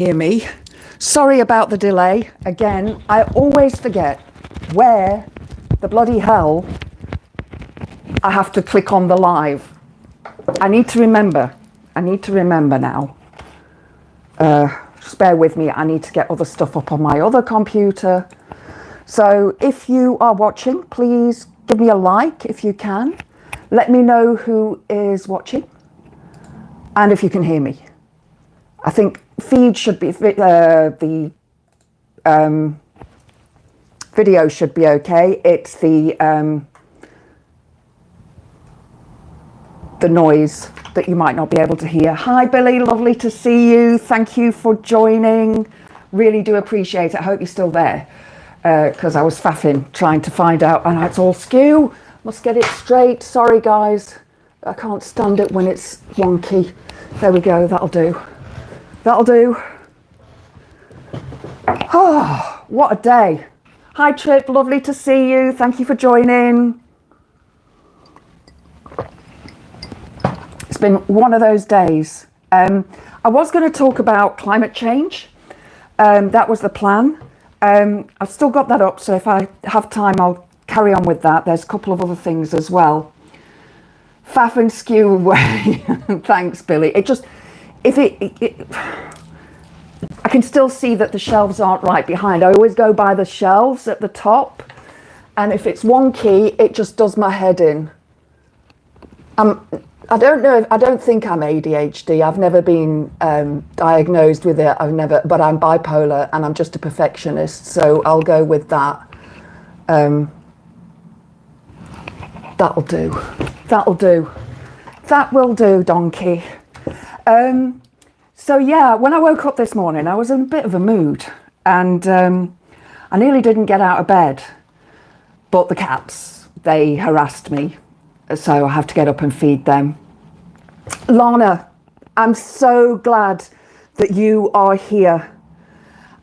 Hear me. Sorry about the delay. Again, I always forget where the bloody hell I have to click on the live. I need to remember now. Just bear with me. I need to get other stuff up on my other computer. So if you are watching, please give me a like if you can. Let me know who is watching and if you can hear me. I think feed should be, the video should be okay. It's the noise that you might not be able to hear. Hi Billy, lovely to see you. Thank you for joining. Really do appreciate it. I hope you're still there because I was faffing trying to find out, and it's all skew. Must get it straight. Sorry guys, I can't stand it when it's wonky. There we go, that'll do. That'll do. Oh, what a day. Hi Trip, lovely to see you. Thank you for joining. It's been one of those days. I was going to talk about climate change. That was the plan. I've still got that up, so if I have time, I'll carry on with that. There's a couple of other things as well. Faff and skew away. Thanks, Billy. It just, I can still see that the shelves aren't right behind. I always go by the shelves at the top, and if it's wonky, it just does my head in. I don't know. I don't think I'm ADHD. I've never been diagnosed with it. But I'm bipolar, and I'm just a perfectionist. So I'll go with that. That'll do. That'll do. That will do, donkey. So yeah, when I woke up this morning, I was in a bit of a mood, and I nearly didn't get out of bed. But the cats, they harassed me, so I have to get up and feed them. Lana, I'm so glad that you are here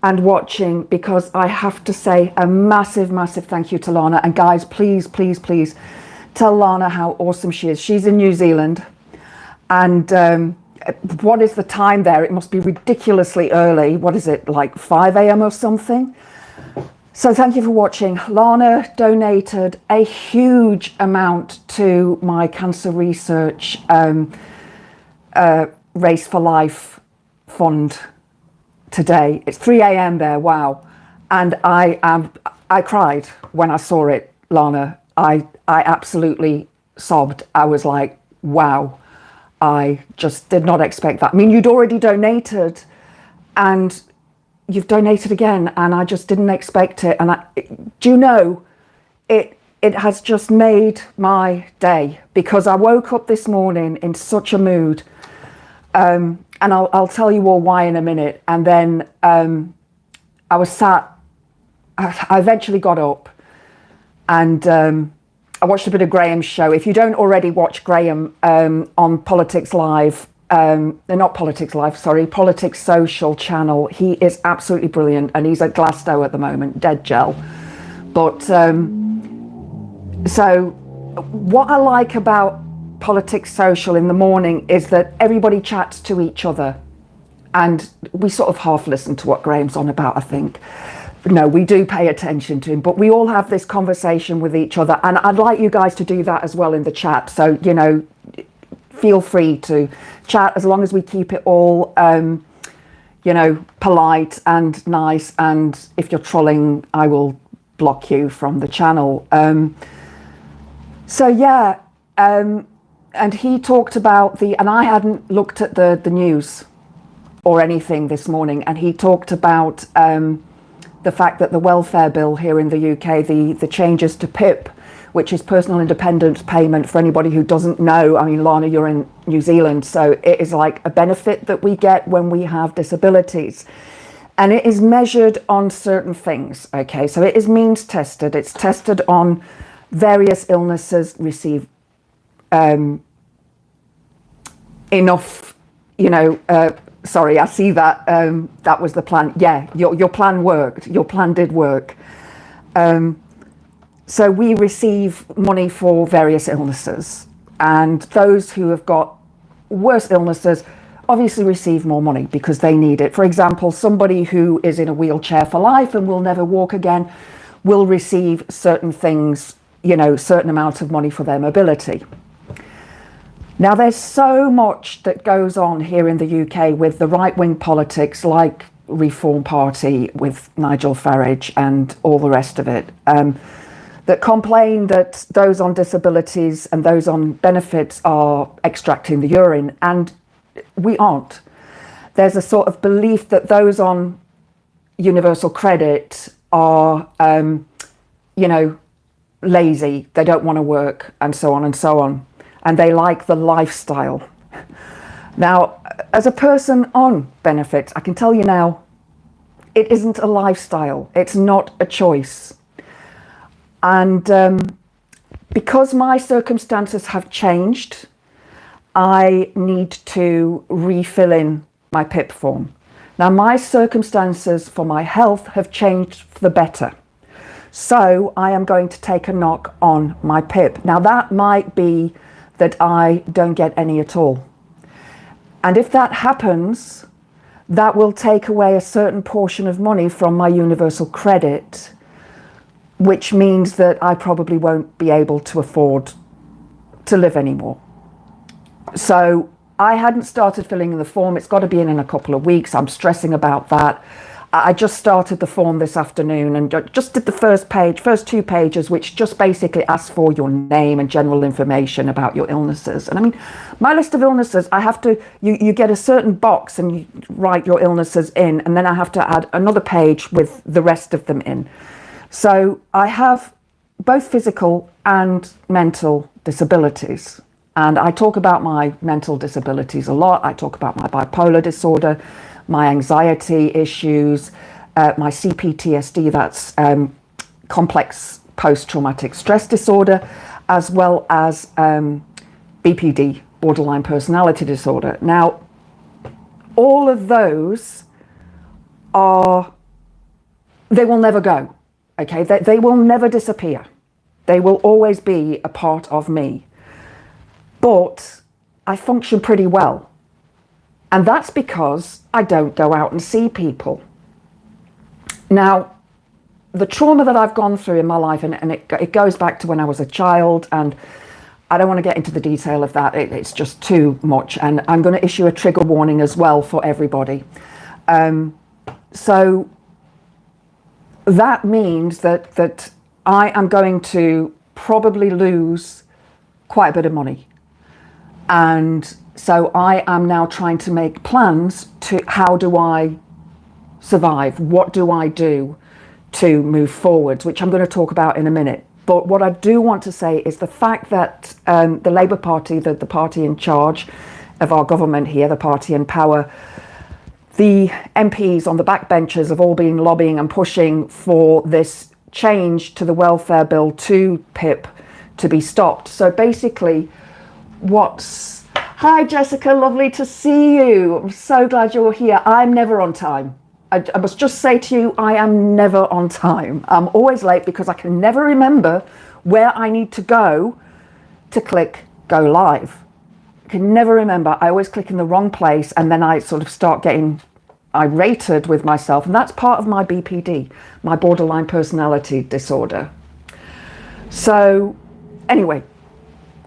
and watching, because I have to say a massive, massive thank you to Lana. And guys, please, please, please tell Lana how awesome she is. She's in New Zealand, and what is the time there? It must be ridiculously early. What is it, like 5 a.m. or something? So thank you for watching. Lana donated a huge amount to my cancer research Race for Life fund today. It's 3 a.m. there, wow. And I cried when I saw it, Lana. I absolutely sobbed. I was like, wow. I just did not expect that. I mean, you'd already donated and you've donated again, and I just didn't expect it. And do you know, it has just made my day, because I woke up this morning in such a mood. And I'll tell you all why in a minute. And then I was sat, I eventually got up, and I watched a bit of Graham's show. If you don't already watch Graham on Politics Live, not Politics Live, sorry, Politics Social channel, he is absolutely brilliant, and he's at Glasgow at the moment, dead gel. But so what I like about Politics Social in the morning is that everybody chats to each other, and we sort of half listen to what Graham's on about, I think. No, we do pay attention to him, but we all have this conversation with each other, and I'd like you guys to do that as well in the chat. So, you know, feel free to chat, as long as we keep it all, you know, polite and nice. And if you're trolling, I will block you from the channel. So yeah, and he talked about and I hadn't looked at the news or anything this morning, and he talked about the fact that the welfare bill here in the UK, the changes to PIP, which is personal independence payment, for anybody who doesn't know. I mean, Lana, you're in New Zealand, so it is like a benefit that we get when we have disabilities. And it is measured on certain things, okay? So it is means tested. It's tested on various illnesses, receive enough, you know, sorry, I see that that was the plan. Yeah, your plan worked. Your plan did work. So we receive money for various illnesses, and those who have got worse illnesses obviously receive more money because they need it. For example, somebody who is in a wheelchair for life and will never walk again will receive certain things, certain amount of money for their mobility. Now, there's so much that goes on here in the UK with the right-wing politics, like Reform Party with Nigel Farage and all the rest of it, that complain that those on disabilities and those on benefits are extracting the urine, and we aren't. There's a sort of belief that those on universal credit are, lazy, they don't want to work, and so on and so on. And they like the lifestyle. Now, as a person on benefits, I can tell you now, it isn't a lifestyle. It's not a choice. And because my circumstances have changed, I need to refill in my PIP form. Now, my circumstances for my health have changed for the better. So I am going to take a knock on my PIP. Now, that might be that I don't get any at all. And if that happens, that will take away a certain portion of money from my universal credit, which means that I probably won't be able to afford to live anymore. So I hadn't started filling in the form. It's got to be in a couple of weeks. I'm stressing about that. I just started the form this afternoon and just did the first 2 pages, which just basically asks for your name and general information about your illnesses. And I mean, my list of illnesses, I have to, you get a certain box and you write your illnesses in, and then I have to add another page with the rest of them in. So I have both physical and mental disabilities. And I talk about my mental disabilities a lot. I talk about my bipolar disorder, my anxiety issues, my CPTSD, that's complex post-traumatic stress disorder, as well as BPD, borderline personality disorder. Now, all of those they will never go, okay? They will never disappear. They will always be a part of me. But I function pretty well. And that's because I don't go out and see people. Now, the trauma that I've gone through in my life, and it goes back to when I was a child, and I don't want to get into the detail of that. It's just too much. And I'm going to issue a trigger warning as well for everybody. So that means that I am going to probably lose quite a bit of money. And so I am now trying to make plans to how do I survive? What do I do to move forwards, which I'm going to talk about in a minute. But what I do want to say is the fact that the Labour Party, the party in charge of our government here, the party in power, the MPs on the backbenches have all been lobbying and pushing for this change to the welfare bill to PIP to be stopped. So basically, Hi Jessica, lovely to see you. I'm so glad you're here. I'm never on time. I must just say to you, I am never on time. I'm always late because I can never remember where I need to go to click go live. I can never remember. I always click in the wrong place, and then I sort of start getting irated with myself. And that's part of my BPD, my borderline personality disorder. So anyway,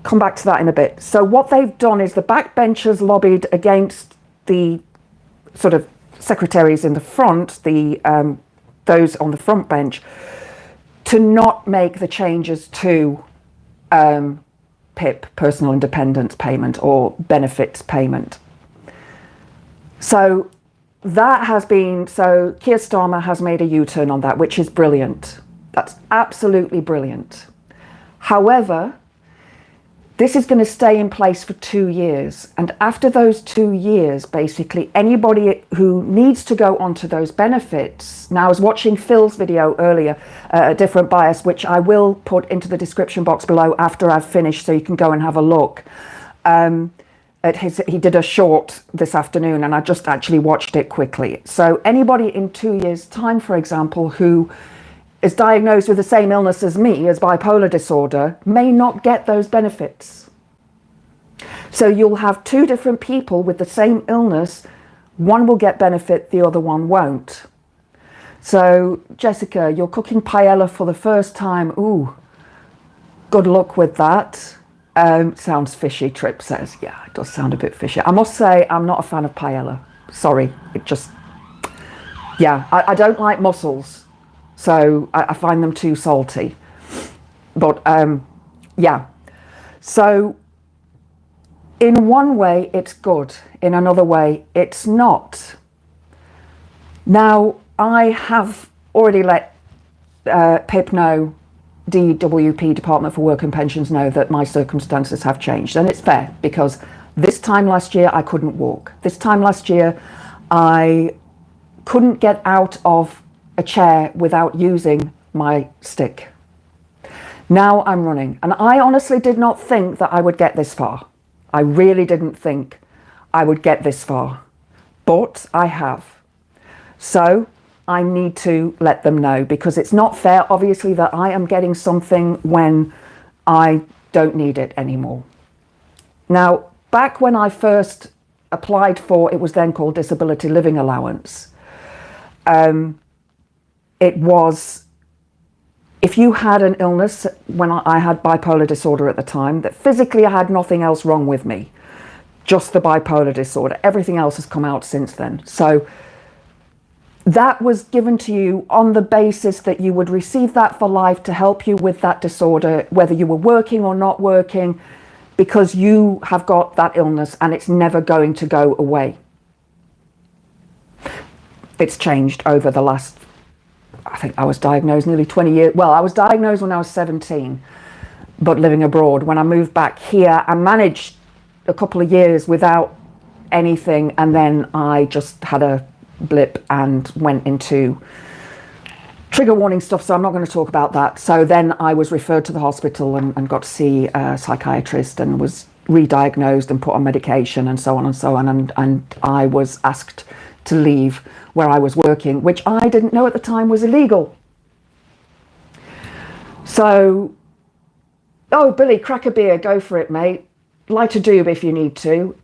come back to that in a bit. So what they've done is the backbenchers lobbied against the sort of secretaries in the front, those on the front bench, to not make the changes to PIP, personal independence payment, or benefits payment. So that has been, so Keir Starmer has made a U-turn on that, which is brilliant. That's absolutely brilliant. However, this is going to stay in place for 2 years. And after those 2 years, basically, anybody who needs to go onto those benefits. Now, I was watching Phil's video earlier, a different bias, which I will put into the description box below after I've finished, so you can go and have a look. He did a short this afternoon, and I just actually watched it quickly. So anybody in 2 years' time, for example, who is diagnosed with the same illness as me, as bipolar disorder, may not get those benefits. So you'll have two different people with the same illness. One will get benefit, the other one won't. So, Jessica, you're cooking paella for the first time. Ooh, good luck with that. Sounds fishy, Trip says. Yeah, it does sound a bit fishy. I must say, I'm not a fan of paella. Sorry, it just... Yeah, I don't like mussels, so I find them too salty. But, yeah. So, in one way, it's good. In another way, it's not. Now, I have already let PIP know, DWP, Department for Work and Pensions, know that my circumstances have changed. And it's fair, because this time last year, I couldn't walk. This time last year, I couldn't get out of a chair without using my stick. Now I'm running. And I honestly did not think that I would get this far. I really didn't think I would get this far. But I have. So I need to let them know, because it's not fair, obviously, that I am getting something when I don't need it anymore. Now, back when I first applied for, it was then called Disability Living Allowance. It was, if you had an illness, when I had bipolar disorder at the time, that physically I had nothing else wrong with me, just the bipolar disorder. Everything else has come out since then. So that was given to you on the basis that you would receive that for life to help you with that disorder, whether you were working or not working, because you have got that illness and it's never going to go away. It's changed over the last, I think I was diagnosed nearly 20 years. Well, I was diagnosed when I was 17, but living abroad. When I moved back here, I managed a couple of years without anything, and then I just had a blip and went into trigger warning stuff, so I'm not going to talk about that. So then I was referred to the hospital and got to see a psychiatrist and was re-diagnosed and put on medication and so on and so on, and I was asked to leave where I was working, which I didn't know at the time was illegal. So, oh, Billy, crack a beer, go for it, mate. Light a doob if you need to.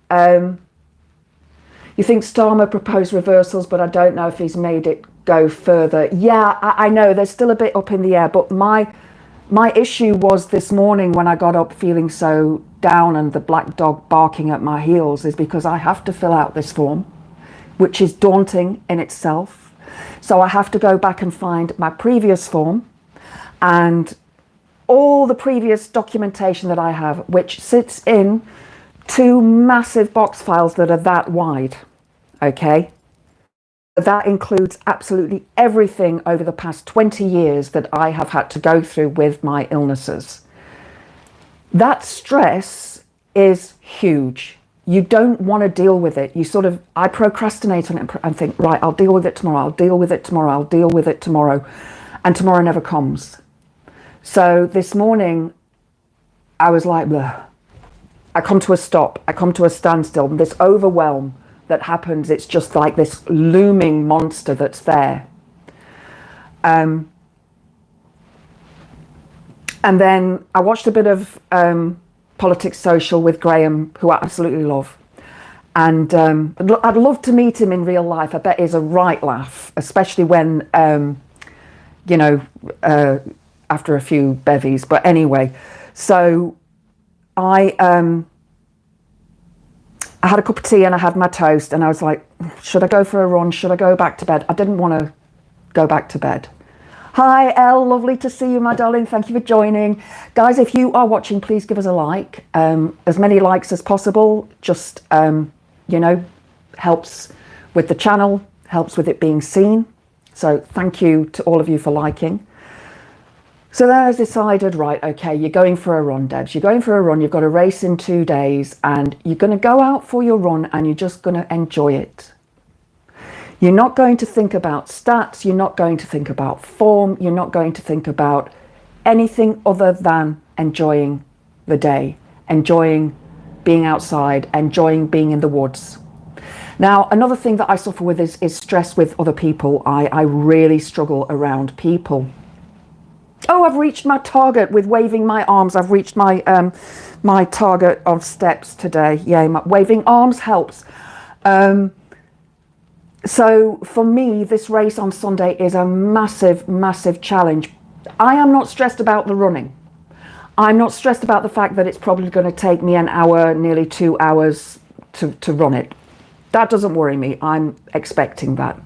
You think Starmer proposed reversals, but I don't know if he's made it go further. Yeah, I know there's still a bit up in the air, but my issue was this morning when I got up feeling so down and the black dog barking at my heels is because I have to fill out this form, which is daunting in itself. So I have to go back and find my previous form and all the previous documentation that I have, which sits in two massive box files that are that wide, okay? That includes absolutely everything over the past 20 years that I have had to go through with my illnesses. That stress is huge. You don't want to deal with it. I procrastinate on it and think, right, I'll deal with it tomorrow, I'll deal with it tomorrow, I'll deal with it tomorrow. And tomorrow never comes. So this morning, I was like, bleh. I come to a stop, I come to a standstill. This overwhelm that happens, it's just like this looming monster that's there. And then I watched a bit of Politics Social with Graham, who I absolutely love. And I'd love to meet him in real life. I bet he's a right laugh, especially when, after a few bevies. But anyway, so I had a cup of tea and I had my toast and I was like, should I go for a run? Should I go back to bed? I didn't want to go back to bed. Hi, Elle, lovely to see you, my darling. Thank you for joining. Guys, if you are watching, please give us a like. As many likes as possible, just, helps with the channel, helps with it being seen. So thank you to all of you for liking. So then I decided, right, okay, you're going for a run, Debs. You're going for a run. You've got a race in 2 days and you're going to go out for your run and you're just going to enjoy it. You're not going to think about stats. You're not going to think about form. You're not going to think about anything other than enjoying the day, enjoying being outside, enjoying being in the woods. Now, another thing that I suffer with is stress with other people. I really struggle around people. Oh, I've reached my target with waving my arms. I've reached my my target of steps today. Yay, my waving arms helps. So for me, this race on Sunday is a massive, massive challenge. I am not stressed about the running. I'm not stressed about the fact that it's probably going to take me an hour, nearly 2 hours to run it. That doesn't worry me. I'm expecting that.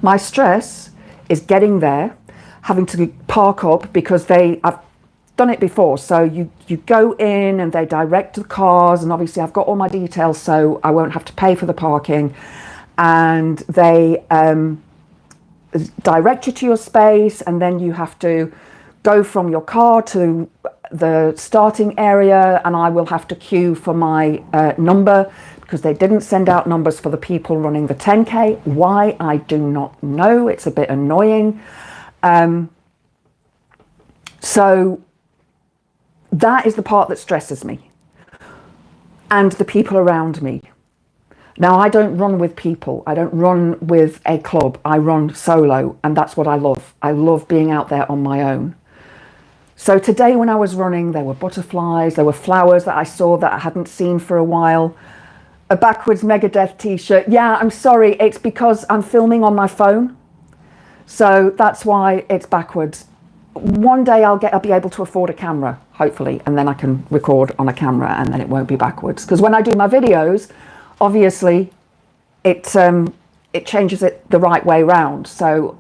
My stress is getting there, having to park up because I've done it before. So you go in and they direct the cars, and obviously I've got all my details, so I won't have to pay for the parking. And they direct you to your space, and then you have to go from your car to the starting area, and I will have to queue for my number because they didn't send out numbers for the people running the 10K. Why, I do not know. It's a bit annoying. So that is the part that stresses me, and the people around me. Now, I don't run with people. I don't run with a club. I run solo, and that's what I love. I love being out there on my own. So today when I was running, there were butterflies, there were flowers that I saw that I hadn't seen for a while. A backwards Megadeth t-shirt. Yeah, I'm sorry, it's because I'm filming on my phone. So that's why it's backwards. One day I'll be able to afford a camera, hopefully, and then I can record on a camera and then it won't be backwards. Because when I do my videos, obviously, it changes it the right way round. So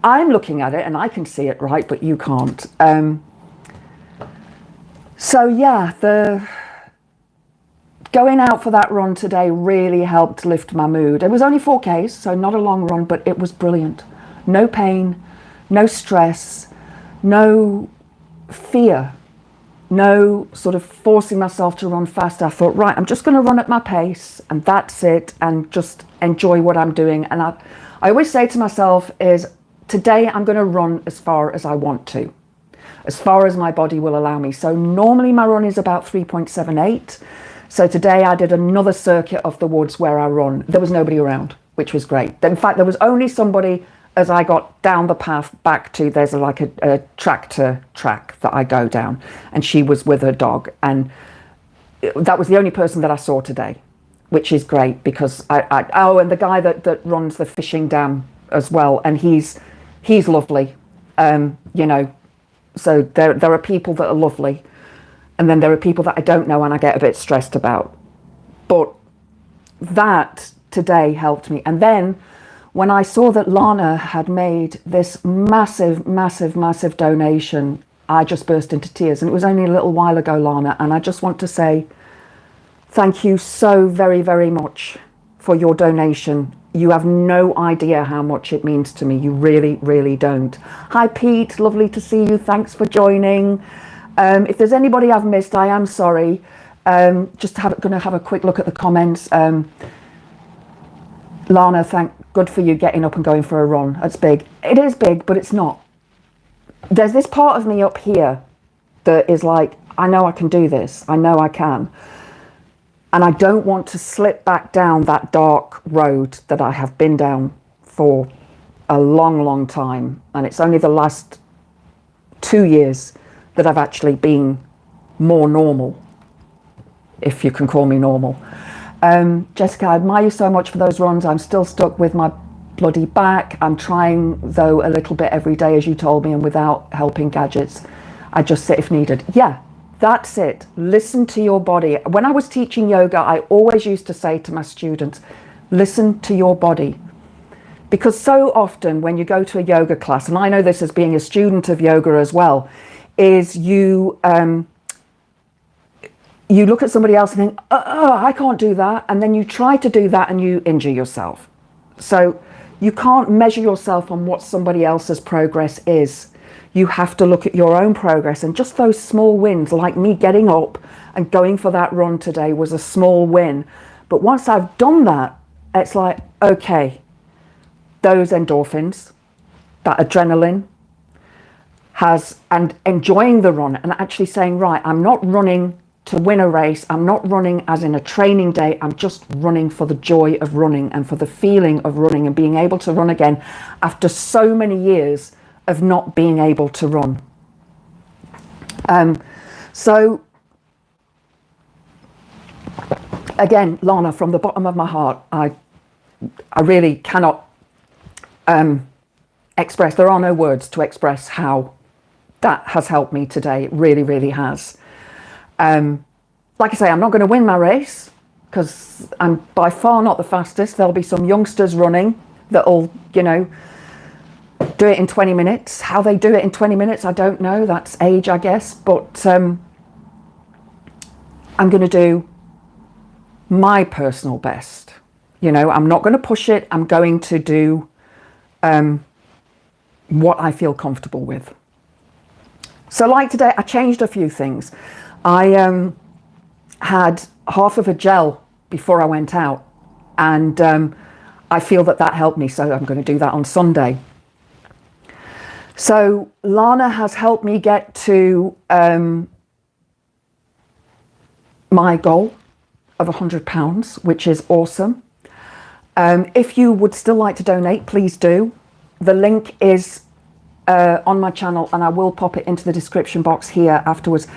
I'm looking at it and I can see it right, but you can't. So yeah, going out for that run today really helped lift my mood. It was only 4Ks, so not a long run, but it was brilliant. No pain, no stress, no fear. No sort of forcing myself to run fast. I thought, right, I'm just going to run at my pace and that's it, and just enjoy what I'm doing. And I always say to myself is, today I'm going to run as far as I want to, as far as my body will allow me. So normally my run is about 3.78. So today I did another circuit of the woods where I run. There was nobody around, which was great. In fact, there was only somebody as I got down the path back to, there's like a tractor track that I go down, and she was with her dog, and that was the only person that I saw today, which is great because and the guy that runs the fishing dam as well, and he's lovely, you know. So there are people that are lovely, and then there are people that I don't know and I get a bit stressed about. But that today helped me. And then when I saw that Lana had made this massive, massive, massive donation, I just burst into tears. And it was only a little while ago, Lana, and I just want to say thank you so very, very much for your donation. You have no idea how much it means to me. You really, really don't. Hi, Pete. Lovely to see you. Thanks for joining. If there's anybody I've missed, I am sorry. Just going to have a quick look at the comments. Lana, good for you getting up and going for a run. That's big. It is big, but it's not. There's this part of me up here that is like, I know I can do this. I know I can. And I don't want to slip back down that dark road that I have been down for a long, long time. And it's only the last 2 years that I've actually been more normal, if you can call me normal. Jessica, I admire you so much for those runs. I'm still stuck with my bloody back. I'm trying, though, a little bit every day, as you told me, and without helping gadgets. I just sit if needed. Yeah, that's it. Listen to your body. When I was teaching yoga, I always used to say to my students, listen to your body. Because so often when you go to a yoga class, and I know this as being a student of yoga as well, is you look at somebody else and think, I can't do that. And then you try to do that and you injure yourself. So you can't measure yourself on what somebody else's progress is. You have to look at your own progress, and just those small wins, like me getting up and going for that run today was a small win. But once I've done that, it's like, okay, those endorphins, that adrenaline and enjoying the run and actually saying, right, I'm not running to win a race. I'm not running as in a training day. I'm just running for the joy of running and for the feeling of running and being able to run again after so many years of not being able to run. So again, Lana, from the bottom of my heart, I really cannot express, there are no words to express how that has helped me today. It really, really has. Like I say, I'm not going to win my race because I'm by far not the fastest. There'll be some youngsters running that'll, you know, do it in 20 minutes. How they do it in 20 minutes, I don't know. That's age, I guess. But I'm going to do my personal best. You know, I'm not going to push it. I'm going to do what I feel comfortable with. So like today, I changed a few things. I had half of a gel before I went out, and I feel that that helped me, so I'm going to do that on Sunday. So Lana has helped me get to my goal of £100, which is awesome. If you would still like to donate, please do. The link is on my channel, and I will pop it into the description box here afterwards.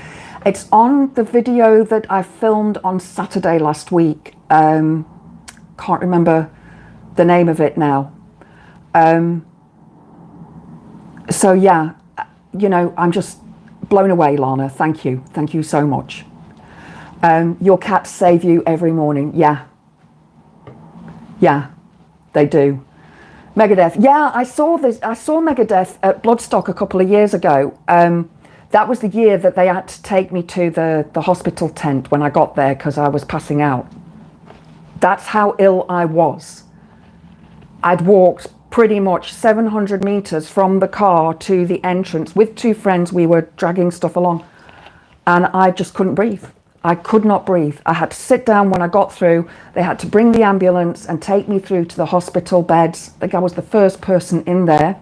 It's on the video that I filmed on Saturday last week. Can't remember the name of it now. So yeah, you know, I'm just blown away, Lana. Thank you. Thank you so much. Your cats save you every morning. Yeah. Yeah, they do. Megadeth. Yeah, I saw Megadeth at Bloodstock a couple of years ago. That was the year that they had to take me to the hospital tent when I got there because I was passing out. That's how ill I was. I'd walked pretty much 700 meters from the car to the entrance with two friends. We were dragging stuff along, and I just couldn't breathe. I could not breathe. I had to sit down when I got through. They had to bring the ambulance and take me through to the hospital beds. I think I was the first person in there,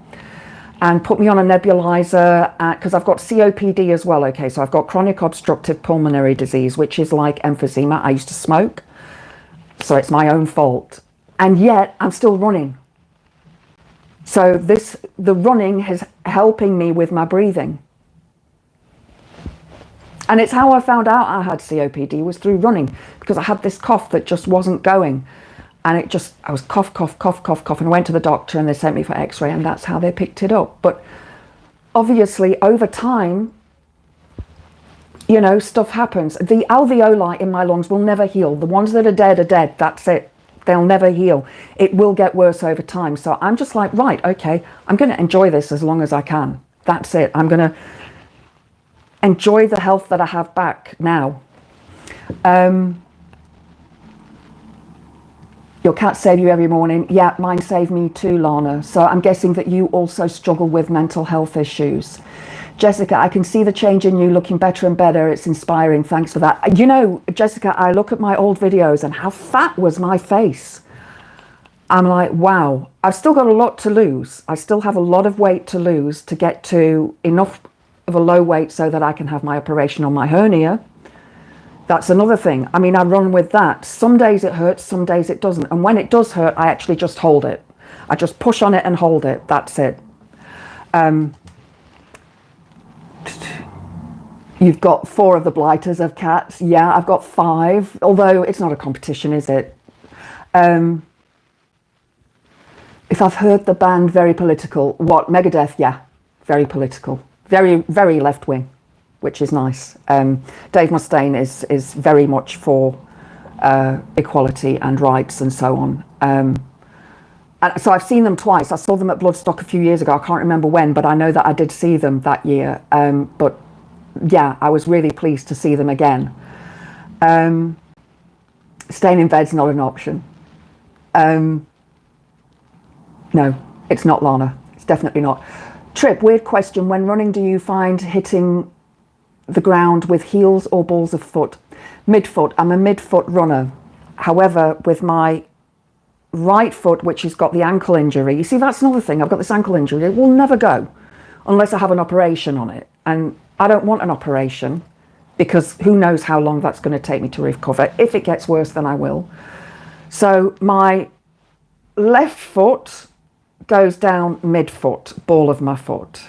and put me on a nebulizer because I've got COPD as well. Okay, so I've got chronic obstructive pulmonary disease, which is like emphysema. I used to smoke, so it's my own fault. And yet I'm still running. So the running is helping me with my breathing. And it's how I found out I had COPD, was through running, because I had this cough that just wasn't going. And I was cough, cough, cough, cough, cough, and I went to the doctor and they sent me for x-ray, and that's how they picked it up. But obviously over time, you know, stuff happens. The alveoli in my lungs will never heal. The ones that are dead, that's it. They'll never heal. It will get worse over time. So I'm just like, right, okay, I'm going to enjoy this as long as I can. That's it. I'm going to enjoy the health that I have back now. Your cats save you every morning. Yeah, mine save me too, Lana. So I'm guessing that you also struggle with mental health issues. Jessica, I can see the change in you, looking better and better. It's inspiring. Thanks for that. You know, Jessica, I look at my old videos and how fat was my face. I'm like, wow, I've still got a lot to lose. I still have a lot of weight to lose to get to enough of a low weight so that I can have my operation on my hernia. That's another thing. I mean, I run with that. Some days it hurts, some days it doesn't. And when it does hurt, I actually just hold it. I just push on it and hold it. That's it. You've got 4 of the blighters of cats. Yeah, I've got 5, although it's not a competition, is it? If I've heard the band very political, what, Megadeth? Yeah, very political. Very, very left-wing, which is nice. Dave Mustaine is very much for equality and rights and so on. And so I've seen them twice. I saw them at Bloodstock a few years ago. I can't remember when, but I know that I did see them that year. But yeah, I was really pleased to see them again. Staying in bed's not an option. No, it's not, Lana. It's definitely not. Trip, weird question. When running, do you find hitting the ground with heels or balls of foot? Midfoot. I'm a midfoot runner. However, with my right foot, which has got the ankle injury, you see, that's another thing. I've got this ankle injury. It will never go unless I have an operation on it. And I don't want an operation because who knows how long that's going to take me to recover. If it gets worse, then I will. So my left foot goes down midfoot, ball of my foot.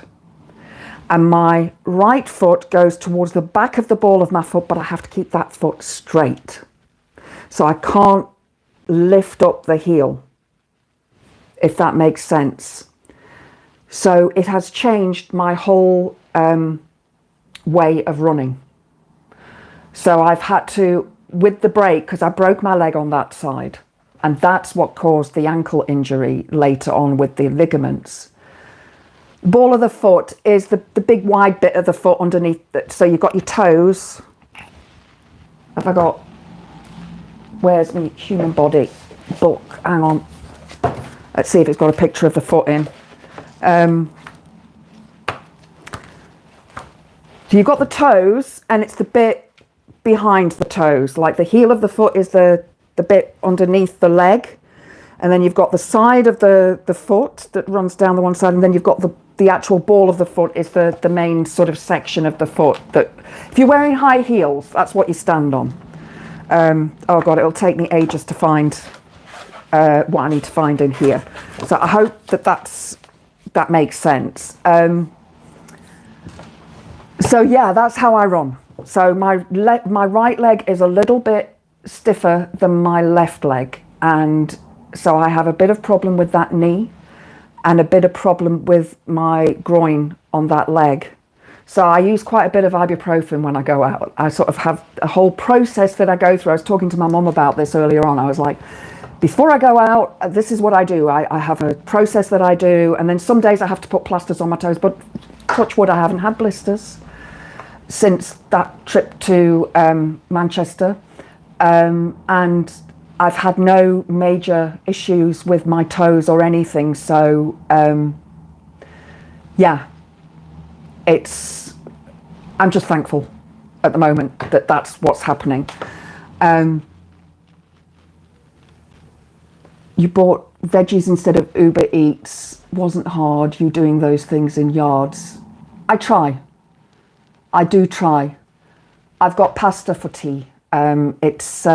And my right foot goes towards the back of the ball of my foot, but I have to keep that foot straight. So I can't lift up the heel, if that makes sense. So it has changed my whole way of running. So I've had to, with the break, because I broke my leg on that side, and that's what caused the ankle injury later on with the ligaments. Ball of the foot is the big wide bit of the foot underneath. So you've got your toes. Have I got, where's my human body book? Hang on. Let's see if it's got a picture of the foot in. So you've got the toes, and it's the bit behind the toes. Like the heel of the foot is the bit underneath the leg. And then you've got the side of the foot that runs down the one side. And then you've got the actual ball of the foot is the main sort of section of the foot. That, if you're wearing high heels, that's what you stand on. Oh God, it'll take me ages to find what I need to find in here. So I hope that makes sense. So yeah, that's how I run. So my right leg is a little bit stiffer than my left leg, and so I have a bit of problem with that knee and a bit of problem with my groin on that leg. So I use quite a bit of ibuprofen when I go out. I sort of have a whole process that I go through. I was talking to my mum about this earlier on. I was like, before I go out, this is what I do. I have a process that I do, and then some days I have to put plasters on my toes, but touch wood, I haven't had blisters since that trip to Manchester. And I've had no major issues with my toes or anything. So, yeah, I'm just thankful at the moment that that's what's happening. You bought veggies instead of Uber Eats. Wasn't hard, you doing those things in yards. I try. I do try. I've got pasta for tea. It's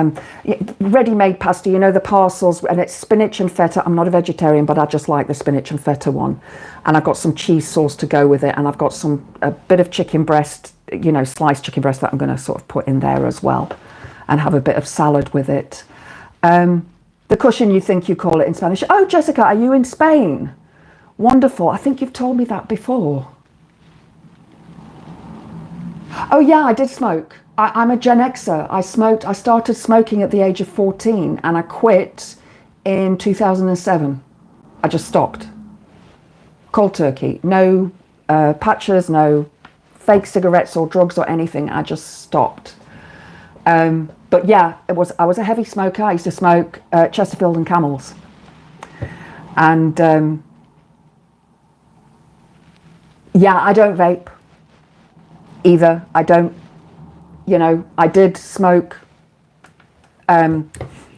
ready-made pasta, you know, the parcels, and it's spinach and feta. I'm not a vegetarian, but I just like the spinach and feta one. And I've got some cheese sauce to go with it, and I've got a bit of chicken breast, you know, sliced chicken breast that I'm going to sort of put in there as well, and have a bit of salad with it. The cushion, you think you call it in Spanish. Oh, Jessica, are you in Spain? Wonderful. I think you've told me that before. Oh yeah, I did smoke. I'm a Gen Xer. I started smoking at the age of 14 and I quit in 2007. I just stopped. Cold turkey. No patches, no fake cigarettes or drugs or anything. I just stopped. But yeah, I was a heavy smoker. I used to smoke Chesterfield and Camels. And yeah, I don't vape either. I don't, you know, I did smoke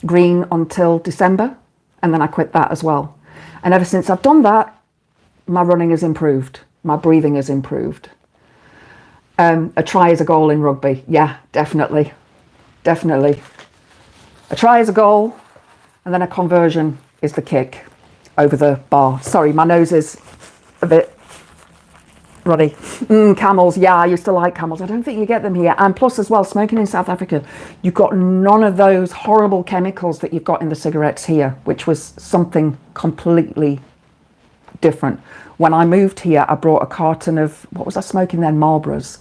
green until December, and then I quit that as well. And ever since I've done that, my running has improved. My breathing has improved. A try is a goal in rugby. Yeah, definitely. Definitely. A try is a goal, and then a conversion is the kick over the bar. Sorry, my nose is a bit ruddy. Camels, yeah, I used to like Camels. I don't think you get them here. And plus as well, smoking in South Africa, you've got none of those horrible chemicals that you've got in the cigarettes here, which was something completely different. When I moved here, I brought a carton of, what was I smoking then? Marlboros.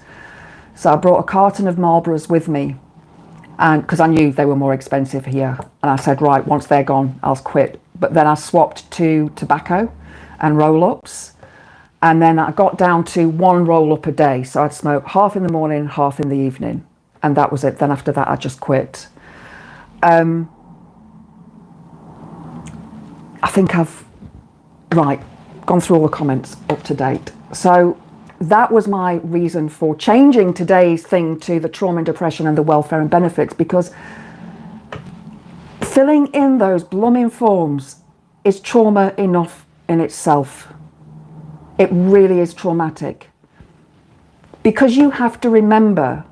So I brought a carton of Marlboros with me, and because I knew they were more expensive here. And I said, right, once they're gone, I'll quit. But then I swapped to tobacco and roll-ups. And then I got down to one roll-up a day. So I'd smoke half in the morning, half in the evening. And that was it. Then after that, I just quit. I think I've, gone through all the comments up to date. So that was my reason for changing today's thing to the trauma and depression and the welfare and benefits, because filling in those blooming forms is trauma enough in itself. It really is traumatic, because you have to remember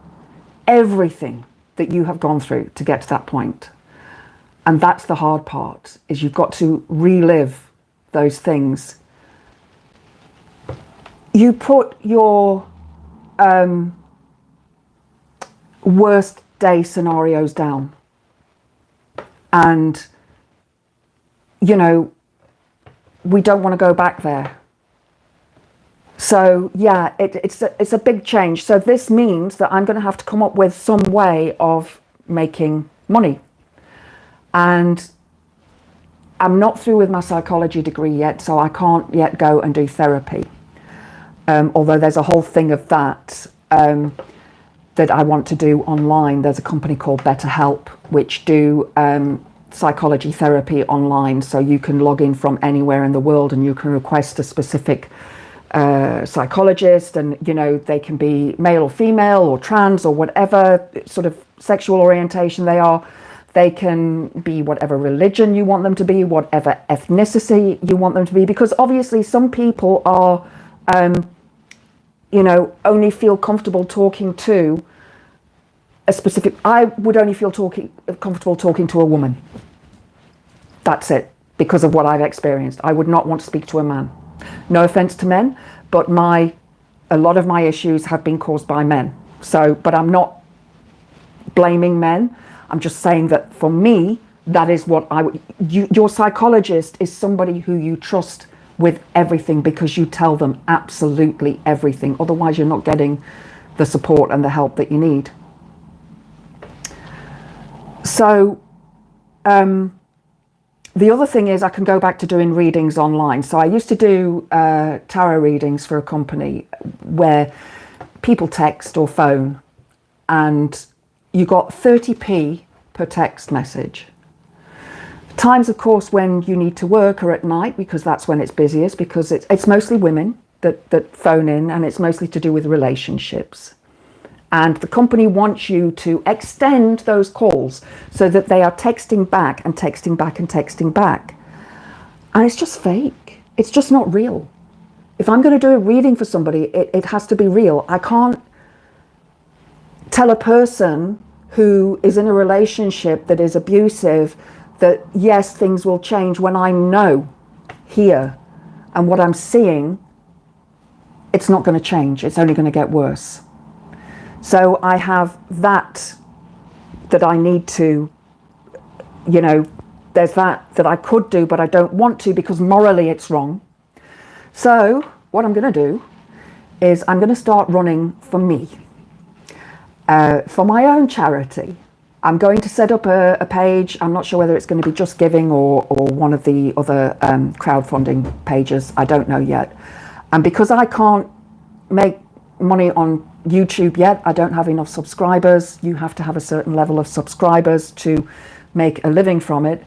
everything that you have gone through to get to that point. And that's the hard part, is you've got to relive those things, you put your worst day scenarios down. And, you know, we don't want to go back there. So, yeah, it's a big change. So this means that I'm going to have to come up with some way of making money. And I'm not through with my psychology degree yet, so I can't yet go and do therapy. Although there's a whole thing of that that I want to do online. There's a company called BetterHelp, which do psychology therapy online. So you can log in from anywhere in the world and you can request a specific psychologist, and, you know, they can be male or female or trans or whatever sort of sexual orientation they are. They can be whatever religion you want them to be, whatever ethnicity you want them to be, because obviously some people are, you know, only feel comfortable talking to a specific, I would only feel comfortable talking to a woman. That's it, because of what I've experienced. I would not want to speak to a man. No offense to men, but a lot of my issues have been caused by men. So, but I'm not blaming men. I'm just saying that for me, that is what I would, your psychologist is somebody who you trust with everything, because you tell them absolutely everything. Otherwise, you're not getting the support and the help that you need. So, the other thing is I can go back to doing readings online. So I used to do tarot readings for a company where people text or phone, and you got 30p per text message. Times, of course, when you need to work are at night, because that's when it's busiest, because it's mostly women that phone in, and it's mostly to do with relationships. And the company wants you to extend those calls so that they are texting back and texting back and texting back. And it's just fake. It's just not real. If I'm going to do a reading for somebody, it has to be real. I can't tell a person who is in a relationship that is abusive that, yes, things will change, when I know here and what I'm seeing, it's not going to change. It's only going to get worse. So I have that I need to, you know, there's that I could do, but I don't want to, because morally it's wrong. So what I'm going to do is I'm going to start running for me, for my own charity. I'm going to set up a page. I'm not sure whether it's going to be Just Giving or one of the other crowdfunding pages. I don't know yet. And because I can't make money on YouTube yet, I don't have enough subscribers. You have to have a certain level of subscribers to make a living from it.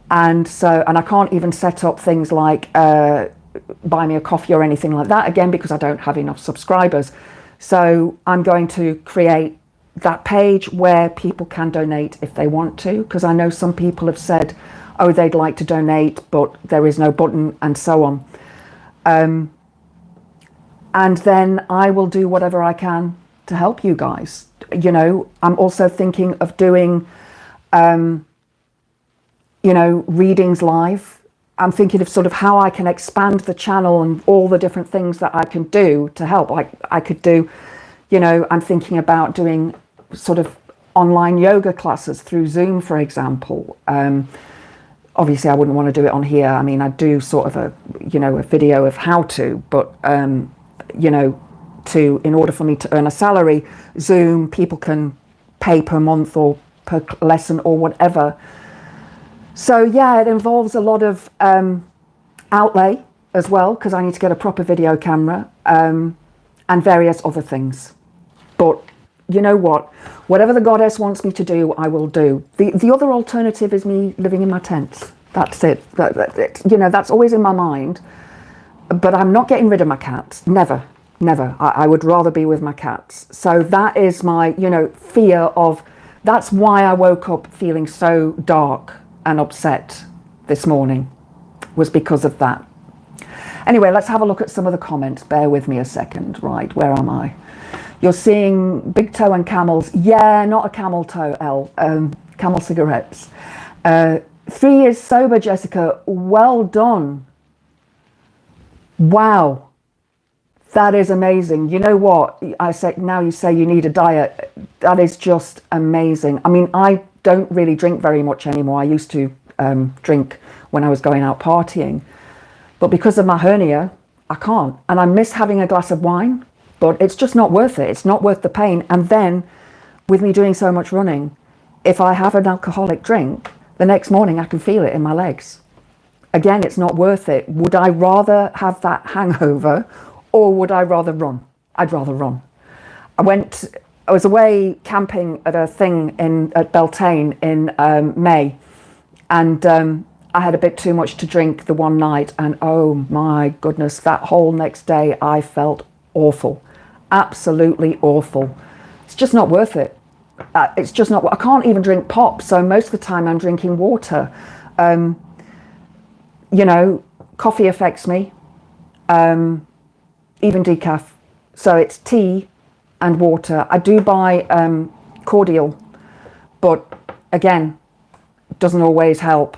And so, and I can't even set up things like buy me a coffee or anything like that, again, because I don't have enough subscribers. So I'm going to create that page where people can donate if they want to, because I know some people have said, oh, they'd like to donate, but there is no button, and so on. And then I will do whatever I can to help you guys. You know, I'm also thinking of doing, you know, readings live. I'm thinking of sort of how I can expand the channel and all the different things that I can do to help. Like I could do, you know, I'm thinking about doing sort of online yoga classes through Zoom, for example. Obviously, I wouldn't want to do it on here. I mean, I do sort of a, you know, a video of how to, but, you know, in order for me to earn a salary, Zoom, people can pay per month or per lesson or whatever. So yeah, it involves a lot of outlay as well, because I need to get a proper video camera and various other things. But you know what? Whatever the goddess wants me to do, I will do. The other alternative is me living in my tent. That's it. You know, that's always in my mind. But I'm not getting rid of my cats. Never, never. I would rather be with my cats. So that is my, you know, fear of, that's why I woke up feeling so dark and upset this morning, was because of that. Anyway, let's have a look at some of the comments. Bear with me a second. Right, where am I? You're seeing big toe and camels. Yeah, not a camel toe, Camel cigarettes. 3 years sober, Jessica. Well done. Wow. That is amazing. You know what? I say now you say you need a diet. That is just amazing. I mean, I don't really drink very much anymore. I used to drink when I was going out partying, but because of my hernia, I can't. And I miss having a glass of wine, but it's just not worth it. It's not worth the pain. And then with me doing so much running, if I have an alcoholic drink, the next morning I can feel it in my legs. Again, it's not worth it. Would I rather have that hangover or would I rather run? I'd rather run. I was away camping at a thing at Beltane in May, and I had a bit too much to drink the one night, and oh my goodness, that whole next day I felt awful, absolutely awful. It's just not worth it. It's just not. I can't even drink pop, so most of the time I'm drinking water. You know, coffee affects me, even decaf. So it's tea and water. I do buy cordial, but again, doesn't always help.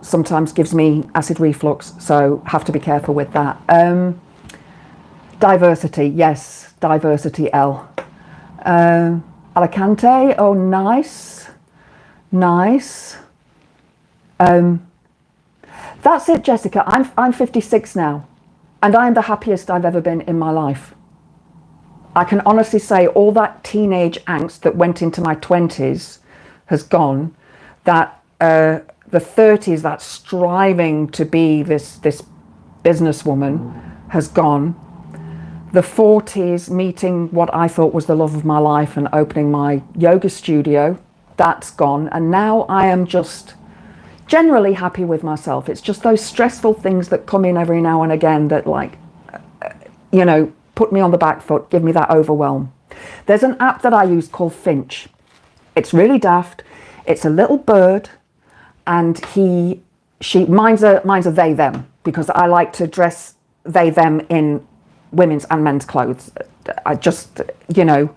Sometimes gives me acid reflux, so have to be careful with that. Diversity, yes, Diversity L. Alicante, oh nice, nice. That's it, Jessica. I'm 56 now, and I am the happiest I've ever been in my life. I can honestly say all that teenage angst that went into my 20s has gone. That the 30s, that striving to be this businesswoman has gone. The 40s, meeting what I thought was the love of my life and opening my yoga studio, that's gone. And now I am just generally happy with myself. It's just those stressful things that come in every now and again that, like, you know, put me on the back foot, give me that overwhelm. There's an app that I use called Finch. It's really daft. It's a little bird, and mine's a they, them, because I like to dress they, them in women's and men's clothes. I just, you know,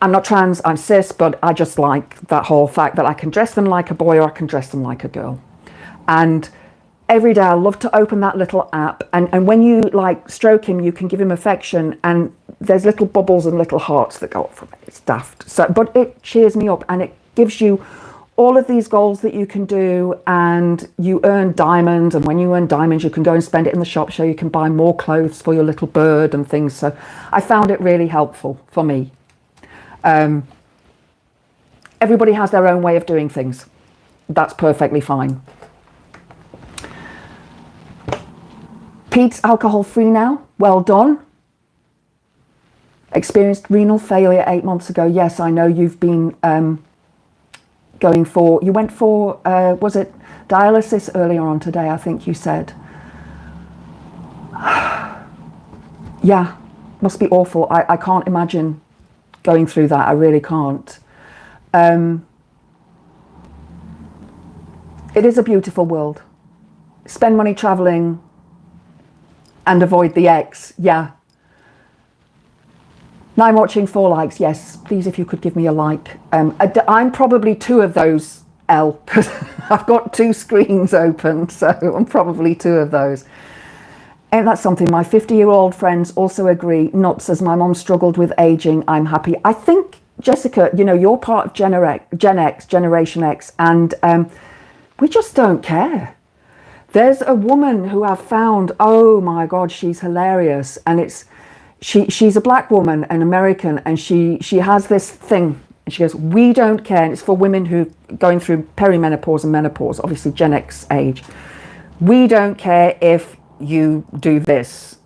I'm not trans, I'm cis, but I just like that whole fact that I can dress them like a boy or I can dress them like a girl. And every day I love to open that little app, and when you like stroke him, you can give him affection, and there's little bubbles and little hearts that go up from it. It's daft. So, but it cheers me up, and it gives you all of these goals that you can do, and you earn diamonds, and when you earn diamonds you can go and spend it in the shop so you can buy more clothes for your little bird and things. So I found it really helpful for me. Everybody has their own way of doing things. That's perfectly fine. Pete's alcohol free now. Well done. Experienced renal failure 8 months ago. Yes, I know you've been you went for, was it dialysis earlier on today, I think you said. Yeah, must be awful. I can't imagine going through that. I really can't. It is a beautiful world. Spend money traveling and avoid the X. Yeah. Now I'm watching 4 likes. Yes, please, if you could give me a like. I'm probably 2 of those, L, because I've got 2 screens open, so I'm probably 2 of those. Ain't that something? My 50-year-old friends also agree. Nuts, as my mom struggled with aging, I'm happy. I think, Jessica, you know, you're part of Gen X, Generation X, and we just don't care. There's a woman who I've found, oh my God, she's hilarious, and she's a black woman, an American, and she has this thing, and she goes, we don't care, and it's for women who are going through perimenopause and menopause, obviously Gen X age. We don't care if you do this,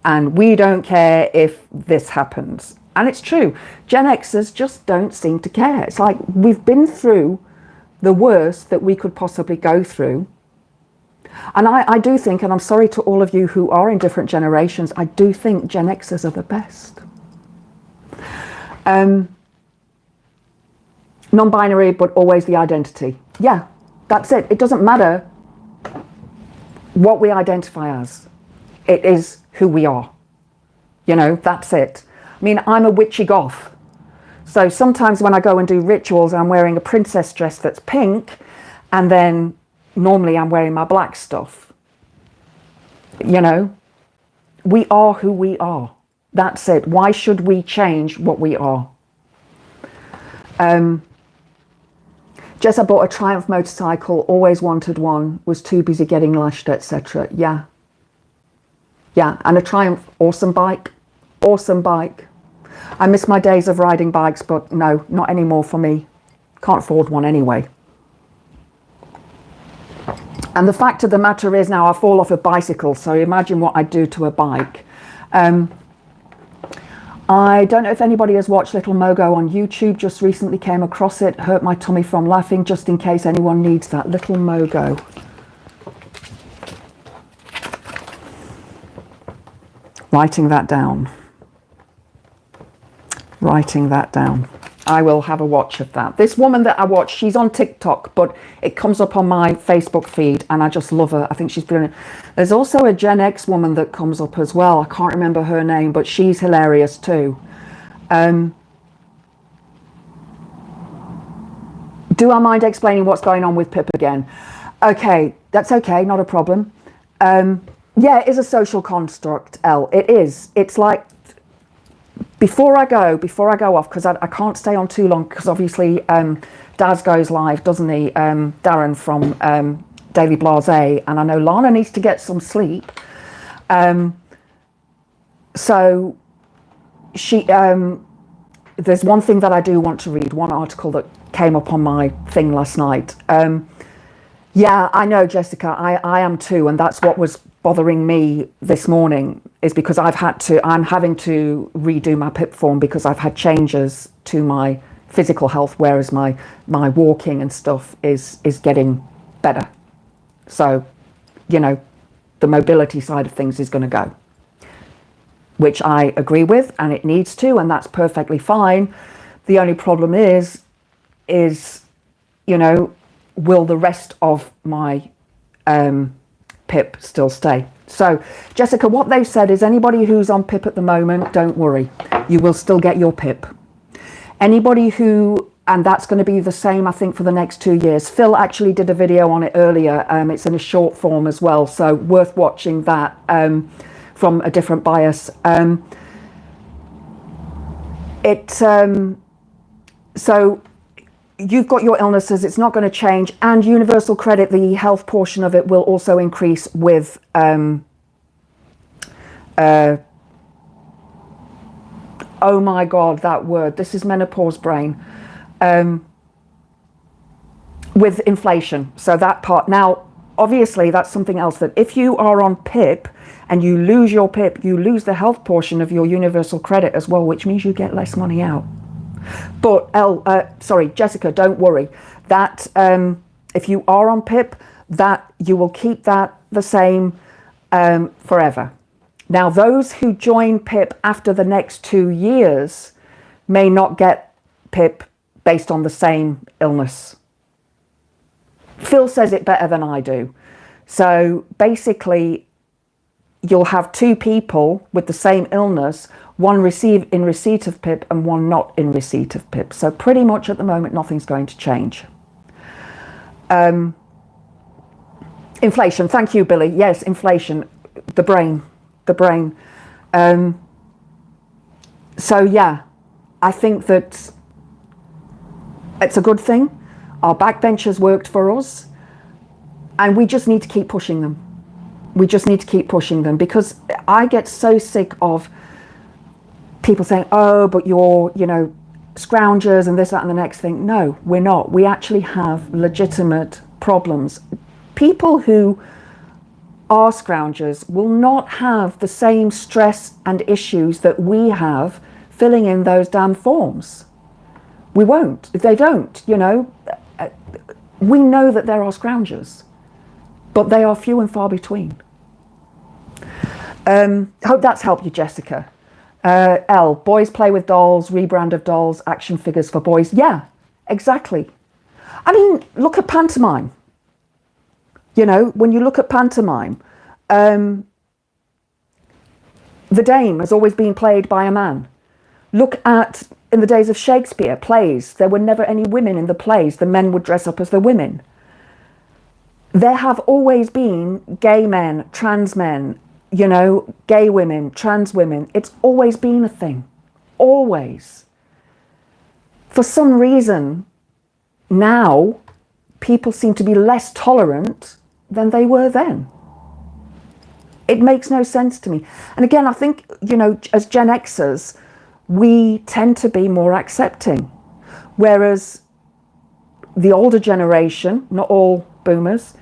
and we don't care if this happens. And it's true, Gen Xers just don't seem to care. It's like we've been through the worst that we could possibly go through. And I do think, and I'm sorry to all of you who are in different generations, I do think Gen Xers are the best. Non-binary, but always the identity. Yeah, that's it. It doesn't matter what we identify as. It is who we are. You know, that's it. I mean, I'm a witchy goth. So sometimes when I go and do rituals, I'm wearing a princess dress that's pink, and then normally I'm wearing my black stuff. You know, we are who we are. That's it. Why should we change what we are? Jess, I bought a Triumph motorcycle, always wanted one, was too busy getting lashed, etc. Yeah. Yeah, and a Triumph, awesome bike. Awesome bike. I miss my days of riding bikes, but no, not anymore for me. Can't afford one anyway. And the fact of the matter is now I fall off a bicycle, so imagine what I'd do to a bike. I don't know if anybody has watched Little Mogo on YouTube, just recently came across it, hurt my tummy from laughing, just in case anyone needs that. Little Mogo. Writing that down. Writing that down. I will have a watch of that. This woman that I watch, she's on TikTok, but it comes up on my Facebook feed and I just love her. I think she's brilliant. There's also a Gen X woman that comes up as well. I can't remember her name, but she's hilarious too. Do I mind explaining what's going on with Pip again? Okay, that's okay, not a problem. Yeah, it is a social construct, Elle. It is. It's like, before I go off, because I can't stay on too long, because obviously Daz goes live, doesn't he? Darren from Daily Blase, and I know Lana needs to get some sleep. So she, there's one thing that I do want to read, one article that came up on my thing last night. Yeah, I know, Jessica, I am too, and that's what was bothering me this morning, is because I'm having to redo my PIP form because I've had changes to my physical health, whereas my walking and stuff is getting better. So, you know, the mobility side of things is going to go, which I agree with, and it needs to, and that's perfectly fine. The only problem is, you know, will the rest of my PIP still stay? So, Jessica, what they've said is anybody who's on PIP at the moment, don't worry, you will still get your PIP. Anybody who, and that's going to be the same, I think, for the next 2 years. Phil actually did a video on it earlier. It's in a short form as well, so worth watching that from a different bias. So you've got your illnesses, it's not going to change, and universal credit, the health portion of it, will also increase with oh my god, that word, this is menopause brain, with inflation. So that part, now obviously that's something else, that if you are on PIP and you lose your PIP, you lose the health portion of your universal credit as well, which means you get less money out. But sorry, Jessica, don't worry. That if you are on PIP, that you will keep that the same forever. Now, those who join PIP after the next 2 years may not get PIP based on the same illness. Phil says it better than I do. So basically, you'll have two people with the same illness, one in receipt of PIP and one not in receipt of PIP. So pretty much at the moment, nothing's going to change. Inflation, thank you, Billy. Yes, inflation, the brain. So yeah, I think that it's a good thing. Our backbenchers worked for us, and we just need to keep pushing them. We just need to keep pushing them, because I get so sick of people saying, oh, but you're, you know, scroungers and this, that, and the next thing. No, we're not. We actually have legitimate problems. People who are scroungers will not have the same stress and issues that we have filling in those damn forms. We won't. They don't, you know. We know that there are scroungers, but they are few and far between. Hope that's helped you, Jessica. L, boys play with dolls, rebrand of dolls, action figures for boys. Yeah, exactly. I mean, look at pantomime. You know, when you look at pantomime, the dame has always been played by a man. Look at, in the days of Shakespeare, plays, there were never any women in the plays. The men would dress up as the women. There have always been gay men, trans men, you know, gay women, trans women. It's always been a thing, always. For some reason, now people seem to be less tolerant than they were then. It makes no sense to me. And again, I think, you know, as Gen Xers, we tend to be more accepting, whereas the older generation, not all boomers,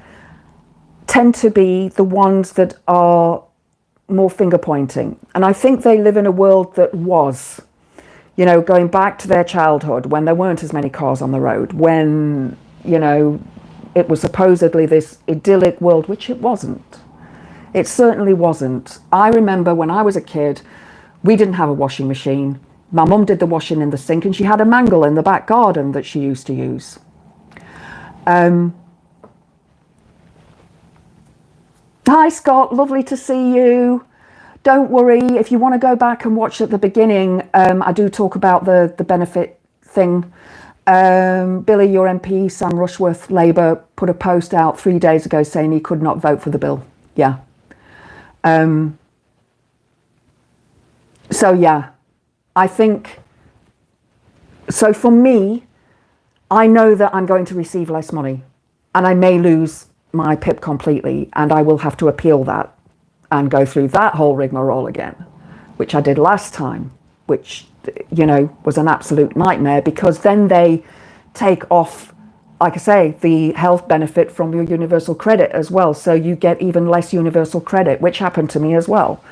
tend to be the ones that are more finger pointing. And I think they live in a world that was, you know, going back to their childhood when there weren't as many cars on the road, when, you know, it was supposedly this idyllic world, which it wasn't. It certainly wasn't. I remember when I was a kid, we didn't have a washing machine. My mum did the washing in the sink, and she had a mangle in the back garden that she used to use. Hi Scott, lovely to see you. Don't worry, if you want to go back and watch at the beginning, I do talk about the benefit thing. Billy, your MP, Sam Rushworth, Labour, put a post out 3 days ago saying he could not vote for the bill. Yeah. So yeah, I think, so for me, I know that I'm going to receive less money, and I may lose my PIP completely, and I will have to appeal that and go through that whole rigmarole again, which I did last time, which, you know, was an absolute nightmare, because then they take off, like I say, the health benefit from your universal credit as well. So you get even less universal credit, which happened to me as well.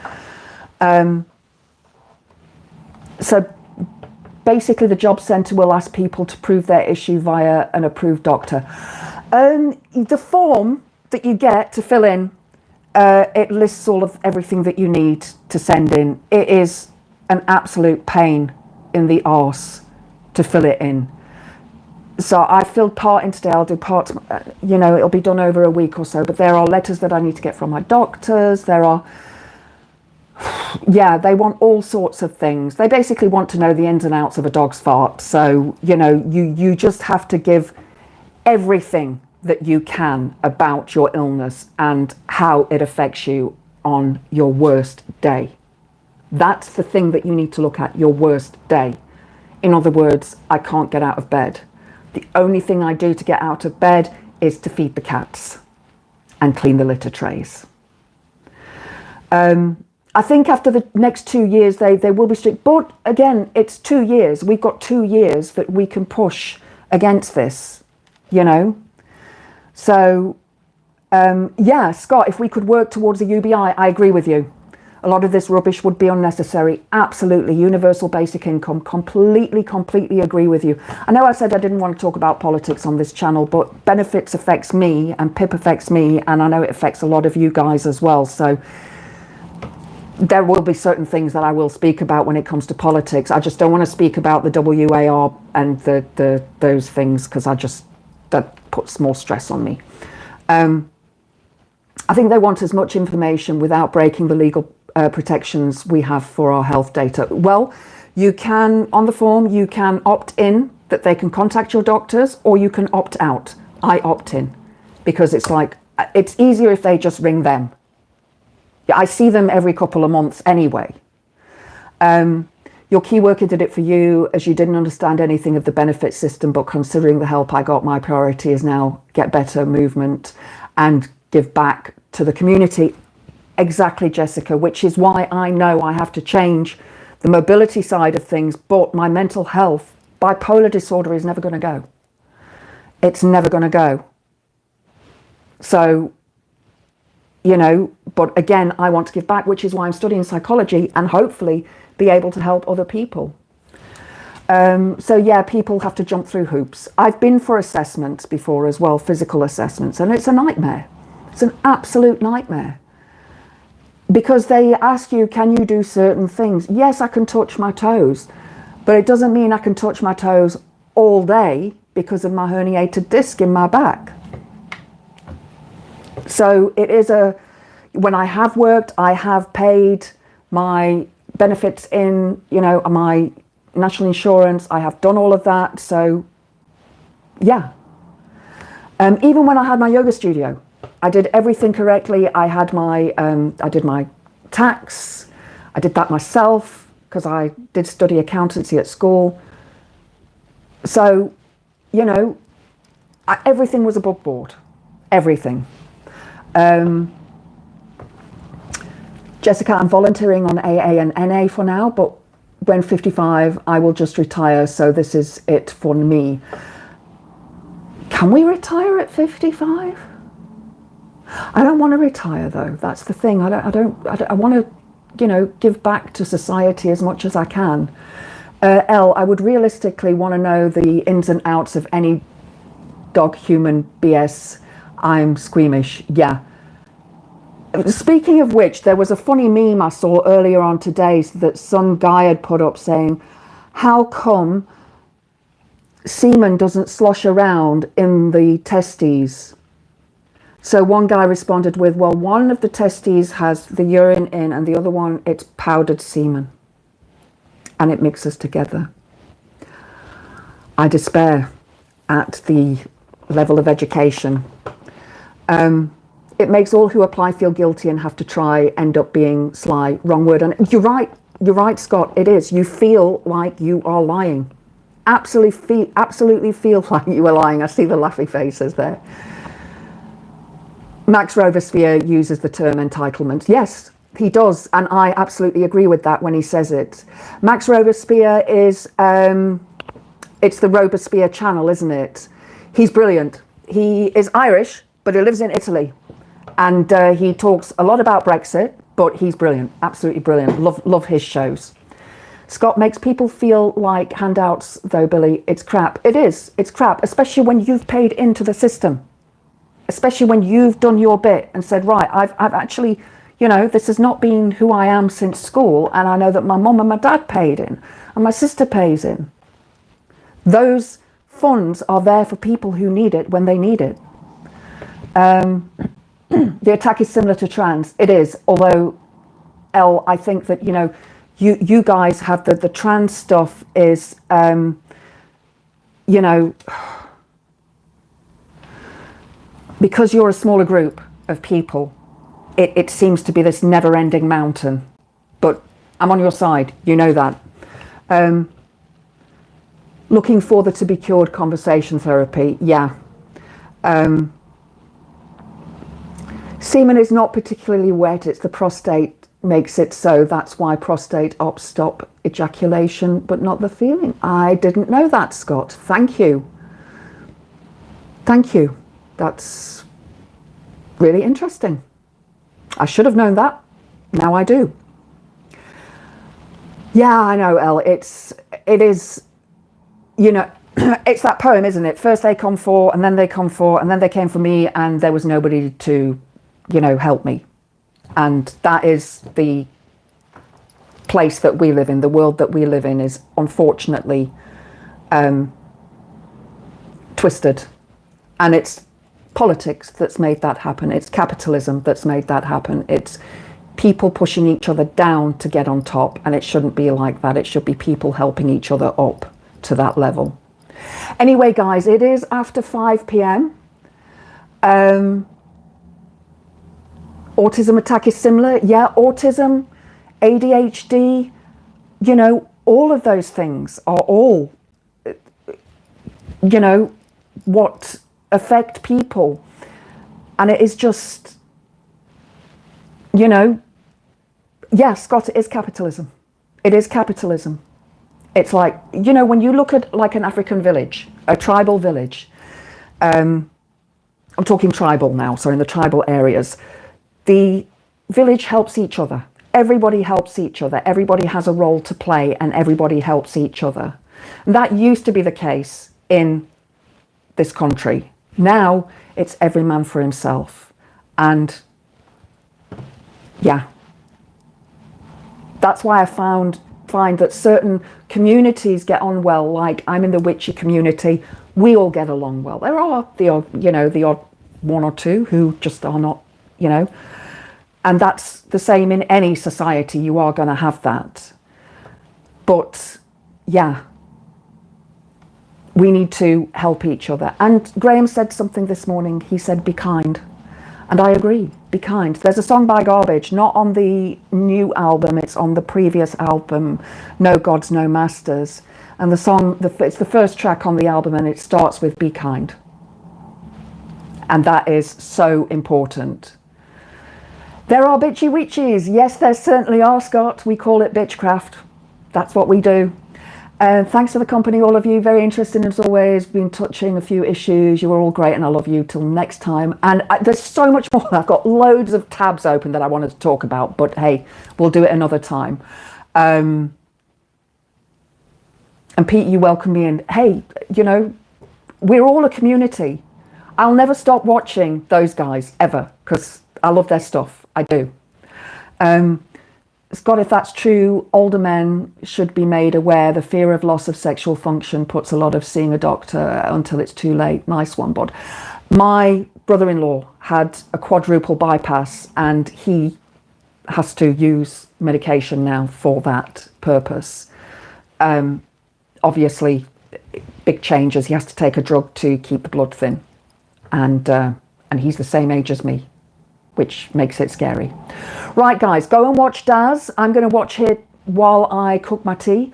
So basically the job centre will ask people to prove their issue via an approved doctor. The form that you get to fill in, it lists all of everything that you need to send in. It is an absolute pain in the arse to fill it in. So I filled part in today. I'll do part, you know, it'll be done over a week or so, but there are letters that I need to get from my doctors. There are, yeah, they want all sorts of things. They basically want to know the ins and outs of a dog's fart. So, you know, you just have to give everything that you can about your illness and how it affects you on your worst day. That's the thing that you need to look at, your worst day. In other words, I can't get out of bed. The only thing I do to get out of bed is to feed the cats and clean the litter trays. I think after the next 2 years, they will be strict. But again, it's 2 years. We've got 2 years that we can push against this, you know. So, yeah, Scott, if we could work towards a UBI, I agree with you. A lot of this rubbish would be unnecessary. Absolutely. Universal basic income. Completely agree with you. I know I said I didn't want to talk about politics on this channel, but benefits affects me and PIP affects me, and I know it affects a lot of you guys as well. So there will be certain things that I will speak about when it comes to politics. I just don't want to speak about the WAR and those things, because that puts more stress on me. I think they want as much information without breaking the legal protections we have for our health data. Well, you can, on the form, you can opt in that they can contact your doctors, or you can opt out. I opt in because it's like, it's easier if they just ring them. I see them every couple of months anyway. Your key worker did it for you, as you didn't understand anything of the benefit system, but considering the help I got, my priority is now get better movement and give back to the community. Exactly, Jessica, which is why I know I have to change the mobility side of things, but my mental health, bipolar disorder is never going to go. It's never going to go. So, you know, but again, I want to give back, which is why I'm studying psychology and hopefully be able to help other people. So yeah, people have to jump through hoops. I've been for assessments before as well, physical assessments, and it's a nightmare. It's an absolute nightmare. Because they ask you, can you do certain things? Yes, I can touch my toes, but it doesn't mean I can touch my toes all day because of my herniated disc in my back. So it is when I have worked, I have paid my benefits in, you know, my national insurance. I have done all of that. So yeah. Even when I had my yoga studio, I did everything correctly. I had my, I did my tax. I did that myself because I did study accountancy at school. So, you know, everything was above board. Everything. Jessica, I'm volunteering on AA and NA for now, but when 55, I will just retire. So this is it for me. Can we retire at 55? I don't want to retire though. That's the thing. I want to, you know, give back to society as much as I can. I would realistically want to know the ins and outs of any dog-human BS. I'm squeamish. Yeah. Speaking of which, there was a funny meme I saw earlier on today that some guy had put up saying, how come semen doesn't slosh around in the testes? So one guy responded with, well, one of the testes has the urine in and the other one, it's powdered semen. And it mixes together. I despair at the level of education. It makes all who apply feel guilty and have to try end up being sly. Wrong word. And you're right, Scott, it is. You feel like you are lying. Absolutely feel like you are lying. I see the laughy faces there. Max Robespierre uses the term entitlement. Yes, he does, and I absolutely agree with that when he says it. Max Robespierre is, it's the Robespierre channel, isn't it? He's brilliant. He is Irish, but he lives in Italy. And he talks a lot about Brexit, but he's brilliant, absolutely brilliant. Love his shows. Scott makes people feel like handouts, though, Billy. It's crap. It is. It's crap, especially when you've paid into the system. Especially when you've done your bit and said, right, I've actually, you know, this has not been who I am since school, and I know that my mum and my dad paid in, and my sister pays in. Those funds are there for people who need it when they need it. The attack is similar to trans. It is, although, I think that, you know, you guys have the trans stuff is, you know, because you're a smaller group of people, it seems to be this never-ending mountain. But I'm on your side, you know that. Looking for the to-be-cured conversation therapy, yeah. Semen is not particularly wet, it's the prostate makes it so. That's why prostate ops stop ejaculation, but not the feeling. I didn't know that, Scott. Thank you. Thank you. That's really interesting. I should have known that. Now I do. Yeah, I know, Elle. It is, you know, it's that poem, isn't it? First they come for, and then they come for, and then they came for me, and there was nobody to, you know, help me. And that is the place that we live in. The world that we live in is unfortunately twisted. And it's politics that's made that happen. It's capitalism that's made that happen. It's people pushing each other down to get on top. And it shouldn't be like that. It should be people helping each other up to that level. Anyway, guys, it is after 5 p.m. Autism attack is similar. Yeah, autism, ADHD, you know, all of those things are all, you know, what affect people. And it is just, you know, yeah, Scott, it is capitalism. It is capitalism. It's like, you know, when you look at like an African village, a tribal village, I'm talking tribal now, so in the tribal areas, the village helps each other. Everybody helps each other. Everybody has a role to play and everybody helps each other. And that used to be the case in this country. Now it's every man for himself. And yeah, that's why I find that certain communities get on well. Like I'm in the witchy community, we all get along well. There are the odd, you know, the odd one or two who just are not, you know, and that's the same in any society. You are going to have that. But yeah, we need to help each other. And Graham said something this morning. He said, be kind. And I agree. Be Kind. There's a song by Garbage, not on the new album, it's on the previous album, No Gods, No Masters. And the song, it's the first track on the album, and it starts with Be Kind. And that is so important. There are bitchy witches. Yes, there certainly are, Scott. We call it bitchcraft. That's what we do. Thanks for the company, all of you. Very interesting as always. Been touching a few issues. You were all great, and I love you. Till next time. And there's so much more. I've got loads of tabs open that I wanted to talk about, but hey, we'll do it another time. And Pete, you welcome me in. Hey, you know, we're all a community. I'll never stop watching those guys ever, because I love their stuff. I do. Scott, if that's true, older men should be made aware the fear of loss of sexual function puts a lot of seeing a doctor until it's too late. Nice one, bud. My brother-in-law had a quadruple bypass, and he has to use medication now for that purpose. Obviously, big changes. He has to take a drug to keep the blood thin, and he's the same age as me, which makes it scary. Right, guys, go and watch Daz. I'm going to watch it while I cook my tea.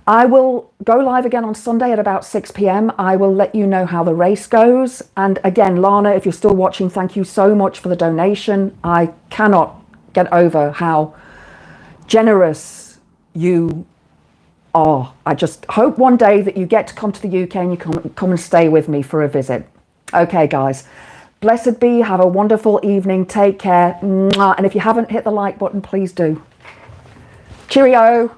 I will go live again on Sunday at about 6 p.m. I will let you know how the race goes. And again, Lana, if you're still watching, thank you so much for the donation. I cannot get over how generous you are. I just hope one day that you get to come to the UK and you come and stay with me for a visit. Okay, guys. Blessed be. Have a wonderful evening. Take care. And if you haven't hit the like button, please do. Cheerio.